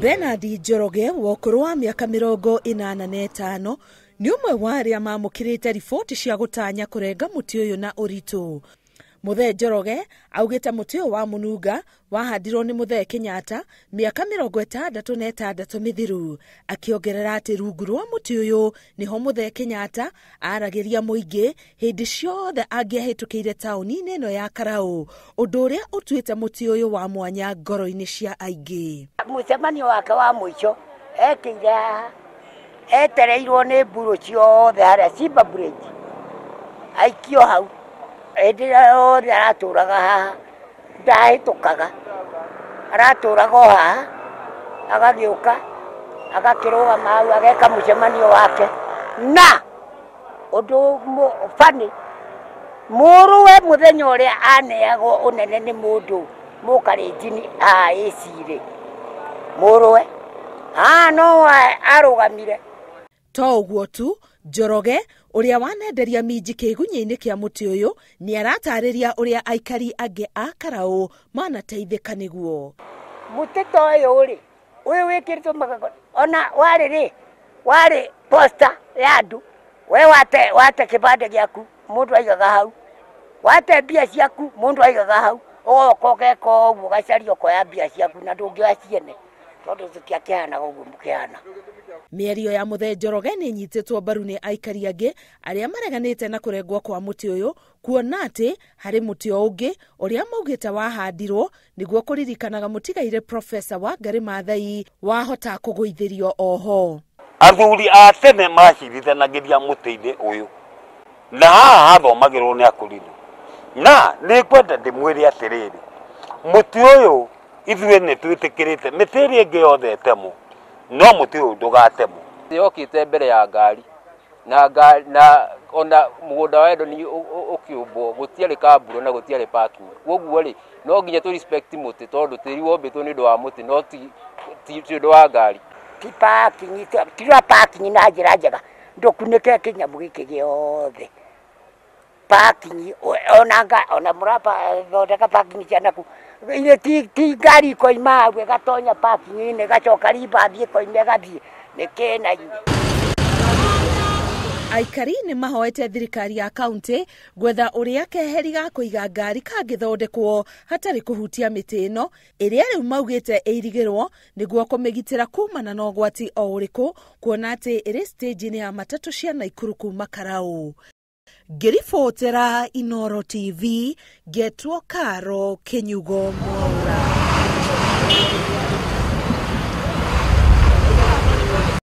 Bernard Njoroge wokuru wa miaka 85 ni umwe wa aria mamukirite riboti cia gutanya kurenga muti uyu na uritu. Muthe Njoroge augite muti uyu wa mununga wahandirwo ni Muthe Kenyatta miaka 66 mithiru, akiongerera ati rungu rwa muti uyu niho Muthe Kenyatta aragiria muingi hindi ciothe angiahitukire tauni-ini ino ya Karau, undu uria utuite muti uyu wa mwanya ngoro-ini cia aingi. Mucemanio wake wa mwico ekire etereirwo ni mburu ciothe haria Simba Bridge aikio hau endira othe araturaga haha ndahitukaga araturaga haha agagiuka agakirugama hau ageka mucemanio wake na undu fani muruwe muthenya uria aneagwo unene ni mundu mukarijini icire muruwe no arugamire to uguo tu. Njoroge uria wanenderia minji kigunya-ini kia muti uyu ni aratariria uria aikari angi a Karau manateithika niguo muti to uyu ri uyu wikiritwo magago ona wari poster ya andu we wate kibande giaku mundu aigaga hau wate mbia ciaku mundu aigaga hau ogokogeka uguo gacario koya mbia ciaku na ndungioaciene tondu tukiakihana uguo mukihana. Mĩario ya Muthe Njoroge ni nyitĩtwo mbaru ni aikari angi aria mareganite na kurengwo kwa muti uyu, kuona ati hari muti ungi uria maugite wahandirwo niguo kuririkanaga mutigairi Profesa wa ngari Maathai wahota kuguithirio oho. Athuri a tene macirithanagiria muti-ini uyu na haha hathomagirwo ni akurithi na ni kwenda ndimwire atiriri muti uyu ithuĩ nĩ twĩtĩkĩrĩte mĩtĩ ĩrĩa ĩngĩ yothe ĩtemwo no mũtĩ ũyũ ndũgatemwo. Yokĩte mbere ya ngari na ona mũgũnda wa Edoni ũkĩũmbwo gũtiarĩ kamburo na gũtiarĩ parking, koguo rĩ no nginya tũ respect mũtĩ tondũ tĩri wombĩtwo nĩ ũndũ wa mũtĩ no ti ũndũ wa ngari. Ti parking tira parking na njĩra njega ndũkunĩke kĩnyamũ gĩkĩ gĩothe parking ona mũrapa thondeka parking cia naku ile ti ngari koima hau gatonya parking-ini gacoka ribathie koime gathie nikena aikari ni mahoete thirikari ya kaunti gwetha uria keheri ga kuiga ngari kangithondekwo hatari kuhutia miti ino iria riu maugite irigirwo niguo kumigitira kumana na ugwati o uriku, kuona ati iri stage-ini ya matatu cia Naikuru kuma Karau. Ngiribotera Inooro TV, getwo Karo Kinyugo Mwaura.